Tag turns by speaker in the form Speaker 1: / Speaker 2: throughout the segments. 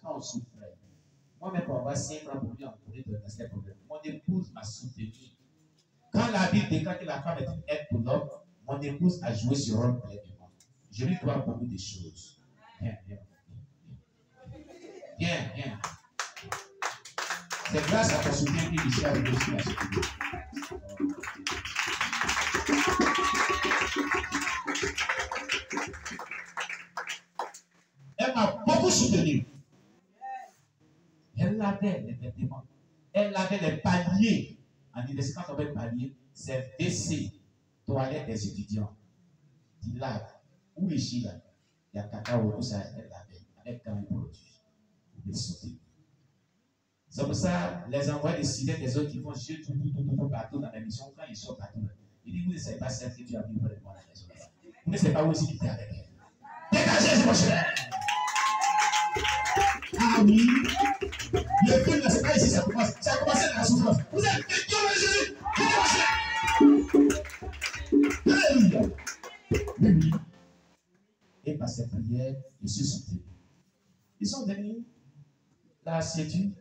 Speaker 1: quand on souffrait, moi-même, pour avoir 5 ans pour lui en donner de ces problèmes, mon épouse m'a soutenu. Quand la Bible déclare que la femme est une aide pour l'homme, mon épouse a joué ce rôle pleinement. Je lui dois beaucoup de choses. Viens, viens. Viens, viens. C'est grâce à ton soutien que je suis arrivé ici à ce niveau. Elle m'a beaucoup soutenu. Elle avait les vêtements. Elle avait les paliers. En université, quand on fait palier, c'est WC, toilette des étudiants. Tu laves. Où ici, là, il y a cacao, tout ça, elle l'avait. Avec quand même produit. Vous pouvez sauter. C'est pour ça, les envois décidaient des autres qui font jeu tout partout dans la mission. Quand ils sont partout, ils disent, vous ne savez pas celle que tu as vu pour le monde à la maison. Vous ne savez pas où est-ce qu'il était avec elle. Dégagez, mon cher. Ah oui. Le film, c'est pas ici, ça commence. Ça a commencé dans la souffrance. Vous êtes quelqu'un de Jésus. Alléluia. Oui. Et par cette prière, je suis soutenu. Ils sont venus la séduire.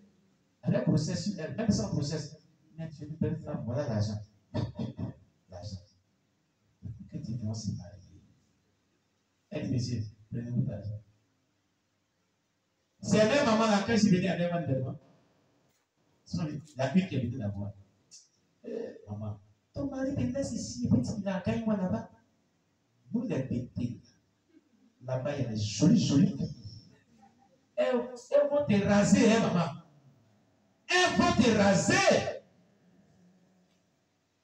Speaker 1: Elle a processé sur elle, même sans process. Mais tu es une belle femme, voilà l'argent. L'argent. Que tu viens se marier. Elle dit, monsieur, prenez-vous l'argent. C'est même maman là, quand je venais à l'événement d'événement, la nuit qui est venue la voir. Maman, ton mari te laisse ici, et puis il a gagné moi là-bas. Nous les bêtés, là-bas, il y a des jolies filles. Elles vont te raser, hein, maman. Elles vont te raser.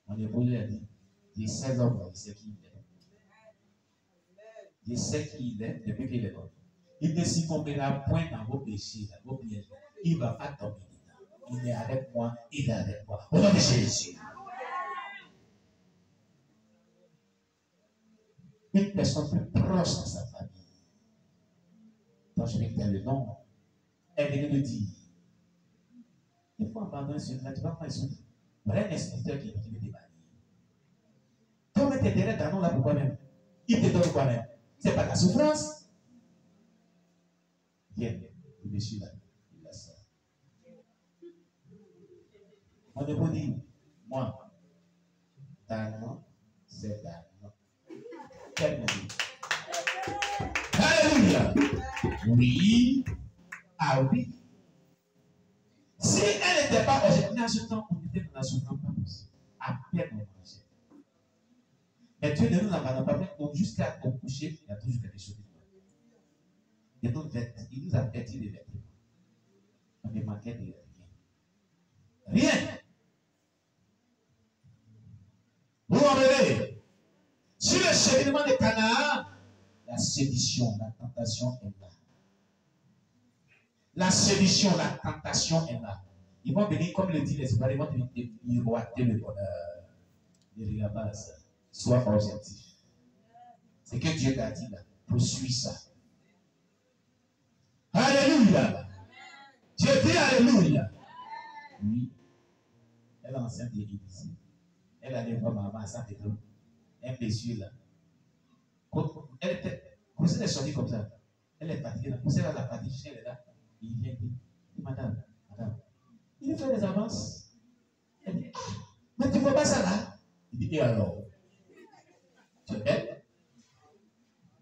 Speaker 1: On est venu à dire, il sait l'homme, il sait qui il est. Il sait qui il est depuis qu'il est mort. Il ne s'y tombera point dans vos péchés, dans vos pièges. Il ne va pas tomber dedans. Il est avec moi, il est avec moi. Au nom de Jésus. Une personne plus proche de sa famille. Quand je vais dire le nom, elle vient de dire, il faut abandonner ce là, tu vas pas souffrir. Voilà un instituteur qui veut te bannir. Toi, tu es derrière ta nom là pour toi-même. Il te donne quoi-même. Ce n'est pas ta souffrance. Viens, le monsieur là, il a ça. On ne peut dire, moi, ta nom, c'est ta nom. Quel nom? Alléluia. Oui. Ah oui. Si elle n'était pas aujourd'hui, à ce temps, on était dans la souffrance pas possible. À peine on mangeait. Mais Dieu ne nous abandonne pas, donc jusqu'à au coucher, il y a toujours quelque chose de bon. Il nous a vêtis de vêtements. On ne manquait de rien. Rien. Vous m'emmenez. Sur le cheminement de Canaan, la sédition, la tentation est là. La sédition, la tentation est là. Ils vont venir, comme le dit les Hébreux, ils vont venir miroiter le bonheur. De la base. Sois objectif. C'est que Dieu t'a dit là. Poursuis ça. Alléluia. Dieu dit Alléluia. Oui. Elle est enceinte de l'église. Elle allait voir maman à Saint-Pédro. Un monsieur là. Elle était. Quand elle est sortie comme ça, elle est fatiguée. Quand elle a la fatigue, elle est là. Il vient dire, madame, il fait des avances. Elle dit, mais tu ne vois pas ça là? Il dit, et alors? Tu es belle?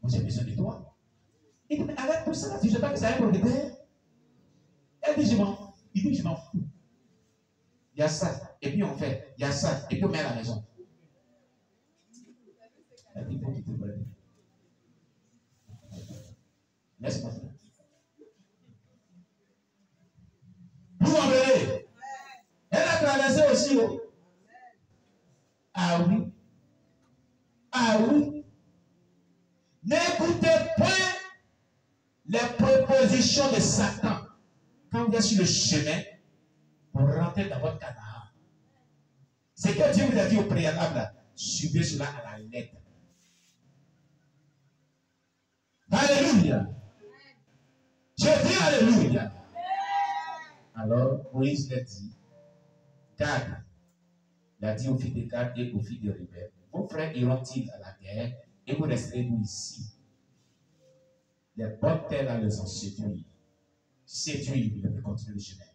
Speaker 1: Moi j'ai besoin de toi. Il dit, mais arrête pour ça, tu ne sais pas que ça a un propriétaire? Elle dit, je m'en fous. Il dit, je m'en fous. Il y a ça, et puis on fait. Il y a ça, et puis on met à la maison. Elle dit, il faut quitter le problème. Laisse-moi faire. Vous m'enverrez. Elle a traversé aussi. Oh. Ah oui. Ah oui. N'écoutez point les propositions de Satan quand vous êtes sur le chemin pour rentrer dans votre Canaan. C'est que Dieu vous a dit au préalable, suivez cela à la lettre. Alléluia. Je dis Alléluia. Alors, Moïse l'a dit, Gad, il a dit aux filles de Gad et aux filles de Ruben, vos frères iront-ils à la guerre et vous resterez-vous ici? Les bonnes terres là les ont séduits. séduire, il devait continuer le chemin.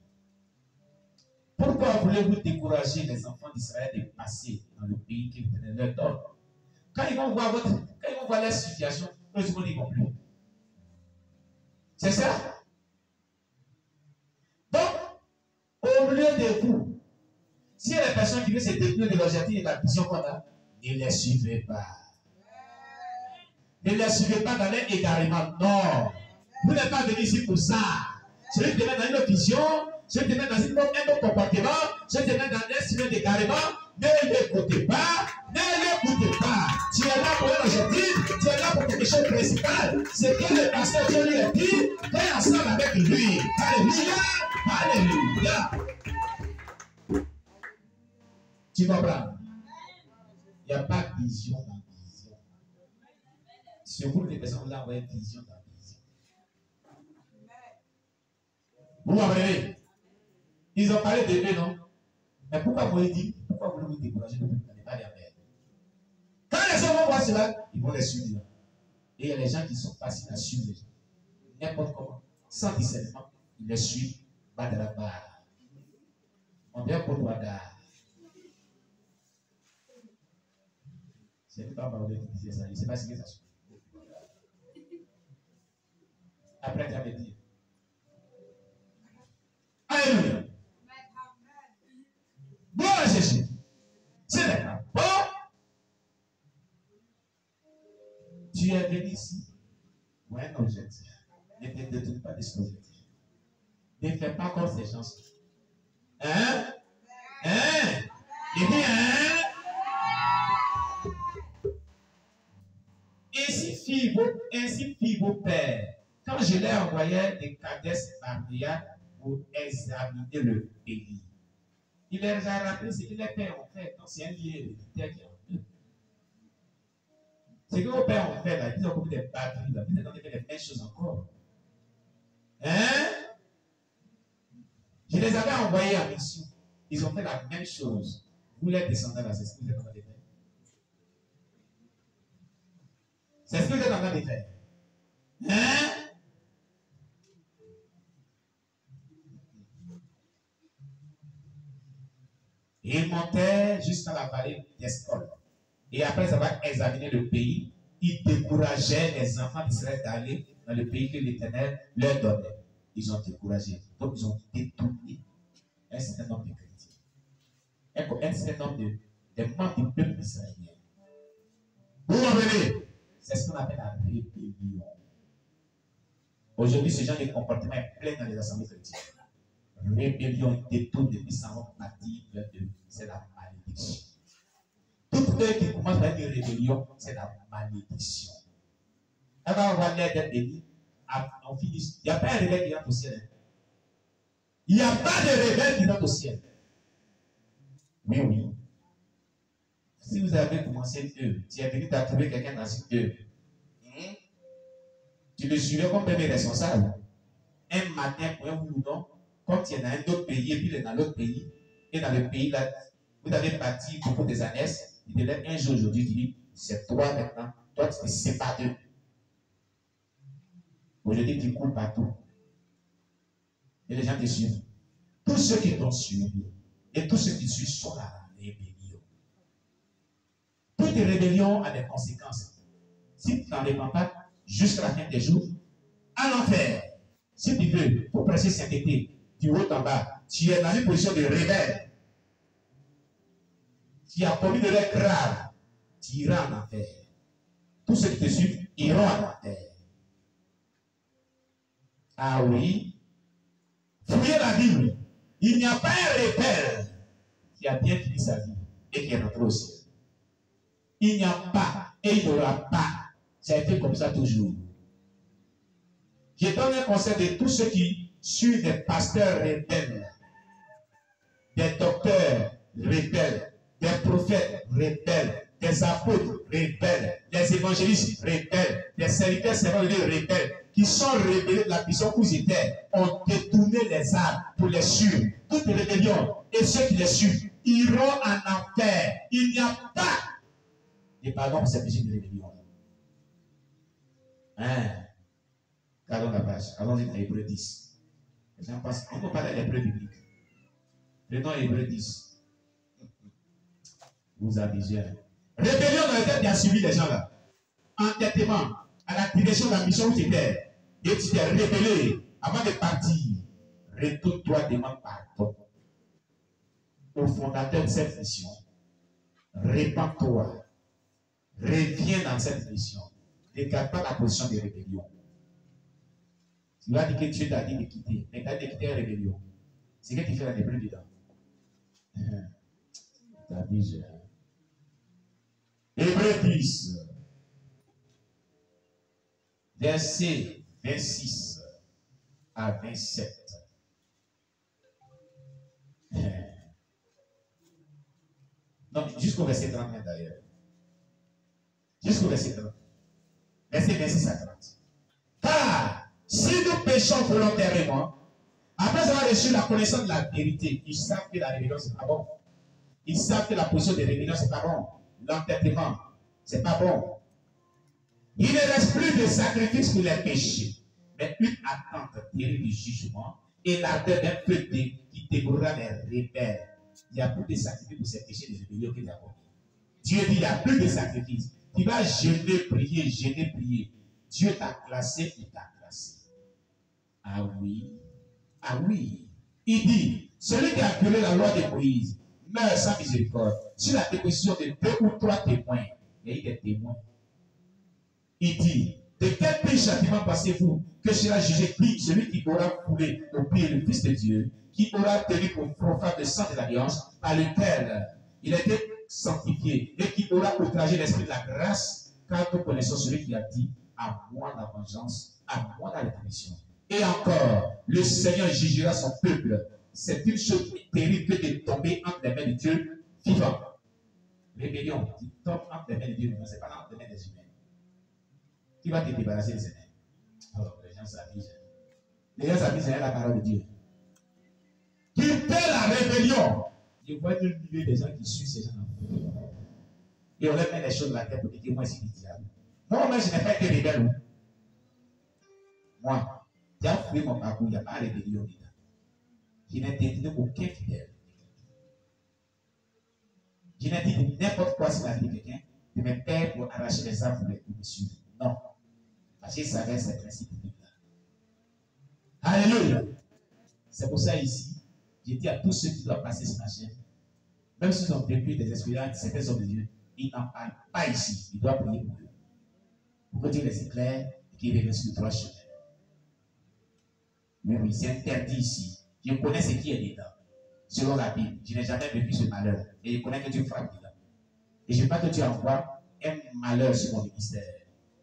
Speaker 1: Pourquoi voulez-vous décourager les enfants d'Israël de passer dans le pays que l'Éternel leur donne? Quand ils vont voir leur situation, eux, ils vont plus. C'est ça. Donc, au lieu de vous, si les personnes qui veulent se détourner de l'objectif et de la vision qu'on a, ne les suivez pas. Ne les suivez pas dans les égarements. Non. Vous n'êtes pas venu ici pour ça. Celui qui te met dans une vision, celui qui te met dans un autre comportement, celui qui te met dans un système d'égarement, ne l'écoutez pas. Ne l'écoutez pas. Tu es là pour un objectif, tu es là pour quelque chose de principal. C'est que le pasteur Dieu lui a dit, fais ensemble avec lui. Alléluia. Alléluia. Tu comprends? Il n'y a pas de vision dans la vision. C'est vous les personnes là, vous avez vision dans la vision. Vous m'avez ils ont parlé de eux, non? Mais pourquoi vous dit, pourquoi voulez-vous décourager le peuple? N'est pas les mères. Quand les gens vont voir cela, ils vont les suivre. Et il y a les gens qui sont faciles à suivre. N'importe comment. Sans discernement, ils les suivent. Pas de la barre. On vient pour toi d'art. C'est pas Baoulé qui disait ça. Il ne sait pas ce que ça suit. Après, tu avais dit. Alléluia. Bon, Jésus. C'est d'accord. Bon. Tu es venu ici pour un objectif. Ne te détourne pas de cet objectif. Ne fais pas comme ces gens. Hein? Hein? Il dit, hein? Ainsi fit vos pères. Quand je les envoyais des Kadès Barnéa pour examiner le pays, il les a rappelé ce que les pères ont fait quand c'est un lieu héréditaire qui est en eux. Ce que vos pères ont fait là, ils ont commis des bâteries là, ils ont fait les mêmes choses encore. Hein? Je les avais envoyés en mission. Ils ont fait la même chose. Vous les descendants là, c'est ce que vous êtes en train de faire. C'est ce que vous êtes en train de faire. Hein? Ils montaient jusqu'à la vallée d'Escol. Et après avoir examiné le pays, ils décourageaient les enfants d'Israël d'aller dans le pays que l'Éternel leur donnait. Ils ont découragé. Donc ils ont détourné un certain nombre de chrétiens. Un certain nombre de membres du peuple israélien. Vous m'avez? C'est ce qu'on appelle la rébellion. Aujourd'hui, ce genre de comportement est plein dans les assemblées chrétiennes. Rébellion détourne depuis sa partie vers Dieu. C'est la malédiction. Toute œuvre qui commence par une rébellion, c'est la malédiction. Avant d'avoir l'air d'être béni, on finit. Il n'y a pas un rebelle qui rentre au ciel. Il n'y a pas de rebelle qui rentre au ciel. Oui, oui. Si vous avez commencé une œuvre, tu es venu trouver quelqu'un dans une œuvre, tu le suivais comme premier responsable. Un matin, pour un boulot, comme tu es dans un autre pays, et puis il est dans l'autre pays, et dans le pays là, vous avez bâti beaucoup des années, il te lève un jour aujourd'hui, tu dis, c'est toi maintenant, toi tu te sépares d'eux. Aujourd'hui, tu cours partout. Et les gens te suivent. Tous ceux qui t'ont suivi, et tous ceux qui suivent sont là, rébellion. Toute rébellion a des conséquences. Si tu n'en réponds pas, jusqu'à la fin des jours, à l'enfer. Si tu veux, pour prêcher sainteté, du haut en bas, tu es dans une position de rebelle. Tu as commis de l'erreur grave, tu iras en enfer. Tous ceux qui te suivent iront en enfer. Ah oui. Fouillez la Bible. Il n'y a pas un rebelle qui a bien fini sa vie et qui est rentré au ciel. Il n'y a pas et il n'y aura pas. Ça a été comme ça toujours. Je donne un conseil de tous ceux qui suivent des pasteurs rebelles, des docteurs rebelles, des prophètes rebelles, des apôtres rebelles, des évangélistes rebelles, des serviteurs servants de Dieu rebelles, qui sont rebellés de la mission où ils étaient, ont détourné les âmes pour les suivre. Toute rébellion et ceux qui les suivent iront en enfer. Il n'y a pas de pardon pour cette musique de rébellion. Hein? Allons la page. Allons-y dans Hébreux 10. Les gens pensent, on peut parler des preuves bibliques. Prenons Hébreux 10. Vous abusez. Rébellion dans le tête qui a suivi les gens là. Entêtement à la direction de la mission où tu étais. Et tu t'es rébellé avant de partir. Retourne-toi, demande pardon au fondateur de cette mission. Répands-toi. Reviens dans cette mission. Ne garde pas la position de rébellion. Tu vas dire que Dieu t'a dit de quitter. Mais tu as dit de quitter la rébellion. C'est ce que tu fais dans les bruits dedans. T'as dit, Hébreux 10, verset 26 à 27. Donc, jusqu'au verset 30 d'ailleurs. Jusqu'au verset 30. Verset 26 à 30. Car si nous péchons volontairement, après avoir reçu la connaissance de la vérité, ils savent que la rébellion, c'est pas bon. Ils savent que la position de rébellion, c'est pas bon. L'entêtement, c'est pas bon. Il ne reste plus de sacrifice pour les péchés, mais une attente terrible du jugement et l'ardeur d'un feu qui dévorera les rebelles. Il n'y a plus de sacrifice pour ces péchés de rébellion qu'il y a commis. Dieu dit, il n'y a plus de sacrifice. Tu vas jeûner, prier. Dieu t'a classé, il t'a classé. Ah oui. Ah oui. Il dit, celui qui a violé la loi de Moïse meurt sans miséricorde. Sur la déposition de 2 ou 3 témoins, il y a eu des témoins. Il dit, de quel pays châtiment passez-vous que sera jugé qui, celui qui aura foulé au pied le Fils de Dieu, qui aura tenu pour profane le sang de l'alliance, par lequel il a été sanctifié, et qui aura outragé l'esprit de la grâce, car nous connaissons celui qui a dit, à moi la vengeance, à moi la rétribution. Et encore, le Seigneur jugera son peuple. C'est une chose terrible que de tomber entre les mains de Dieu vivant. Rébellion, tu tombes entre les mains de Dieu vivant, ce n'est pas entre les mains des humains. Qui va te débarrasser des humains? Alors, les gens s'abusent. Les gens s'abusent à la parole de Dieu. Quitter la rébellion. Je vois une millier de gens qui suivent ces gens. Et on leur met les choses dans la tête pour dire que moi, c'est du diable. Moi, je n'ai pas été rebelle. Moi, tu as fouillé mon parcours, il n'y a pas de rébellion dedans. Je n'ai détenu aucun fidèle. Je n'ai dit n'importe quoi sur la vie de quelqu'un, de mes pères pour arracher les âmes pour me suivre. Non. Parce qu'il savait ces principes bibliques-là. Alléluia. C'est pour ça ici, j'ai dit à tous ceux qui doivent passer ce machin, même s'ils ont vécu des expériences, certains hommes de Dieu, ils n'en parlent pas ici. Ils doivent prier pour eux. Pour que Dieu les éclaire et qu'ils reviennent sur le droit chemin. Mais oui, c'est interdit ici. Je connais ce qui est dedans. Selon la Bible, je n'ai jamais vécu ce malheur. Et je connais que Dieu frappe dedans. Et je ne veux pas que Dieu envoie un malheur sur mon ministère.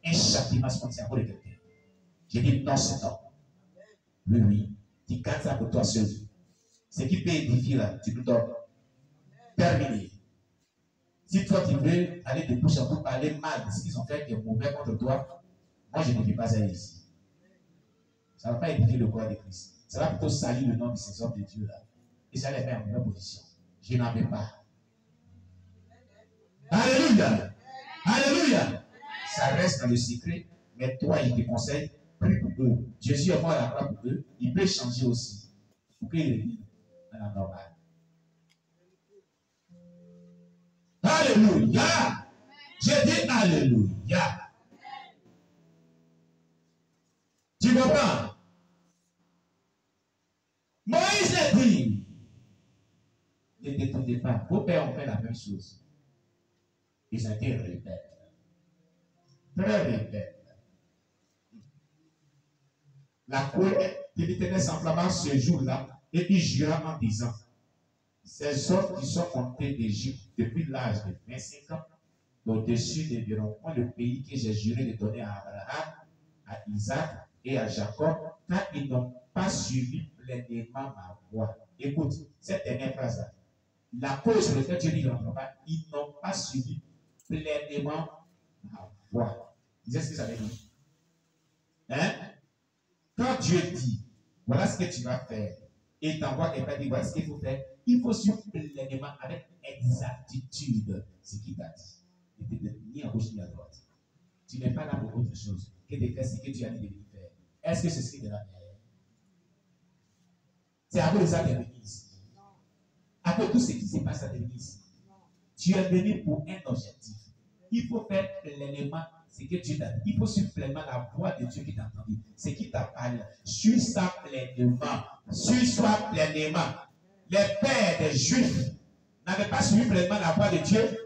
Speaker 1: Un châtiment sur mon cerveau de quelqu'un. J'ai dit non, c'est non. Oui, oui. Tu gardes ça pour toi seul. Ce qui peut édifier là, tu nous donnes. Terminé. Si toi tu veux aller de bouche en bouche parler mal de ce qu'ils ont fait qui est mauvais contre toi, moi je ne dis pas ça ici. Ça ne va pas édifier le corps de Christ. Ça va plutôt salir le nom de ces hommes de Dieu là. Et ça les met en mauvaise position. Je n'en veux pas. Alléluia. Alléluia. Ça reste dans le secret, mais toi, il te conseille, prie pour eux. Jésus est mort à la croix pour eux. Il peut changer aussi. Pour qu'ils reviennent à la normale. Alléluia. J'ai dit Alléluia. Tu comprends? Moïse a dit, ne détournez pas. Vos pères ont fait la même chose. Ils ont été rebelles. Très rebelles. La colère de l'Éternel s'enflamma ce jour-là et il jura en disant, ces hommes qui sont montés d'Égypte depuis l'âge de 25 ans, au-dessus ne verront point le pays que j'ai juré de donner à Abraham, à Isaac et à Jacob, car ils n'ont pas suivi pleinement ma voie. Écoute, cette dernière phrase-là. La cause pour laquelle Dieu dit qu'ils n'entrent pas, ils n'ont pas suivi pleinement ma voie. Vous savez ce que ça veut dire? Hein? Quand Dieu dit, voilà ce que tu vas faire, et il t'envoie quelqu'un dit, voilà ce qu'il faut faire, il faut suivre pleinement, avec exactitude, ce qu'il t'a dit. Il ne te ni à gauche ni à droite. Tu n'es pas là pour autre chose que de faire ce que tu as dit de faire. Est-ce que c'est ce qui est de la meilleure? C'est à cause de ça que tu es venu ici. À cause de tout ce qui s'est passé, tu es venu ici. Tu es venu pour un objectif. Il faut faire pleinement ce que Dieu t'a dit. Il faut suivre pleinement la voix de Dieu qui t'a entendu. Ce qui t'a parlé. Suis ça pleinement. Suis-toi pleinement. Les pères des Juifs n'avaient pas suivi pleinement la voix de Dieu.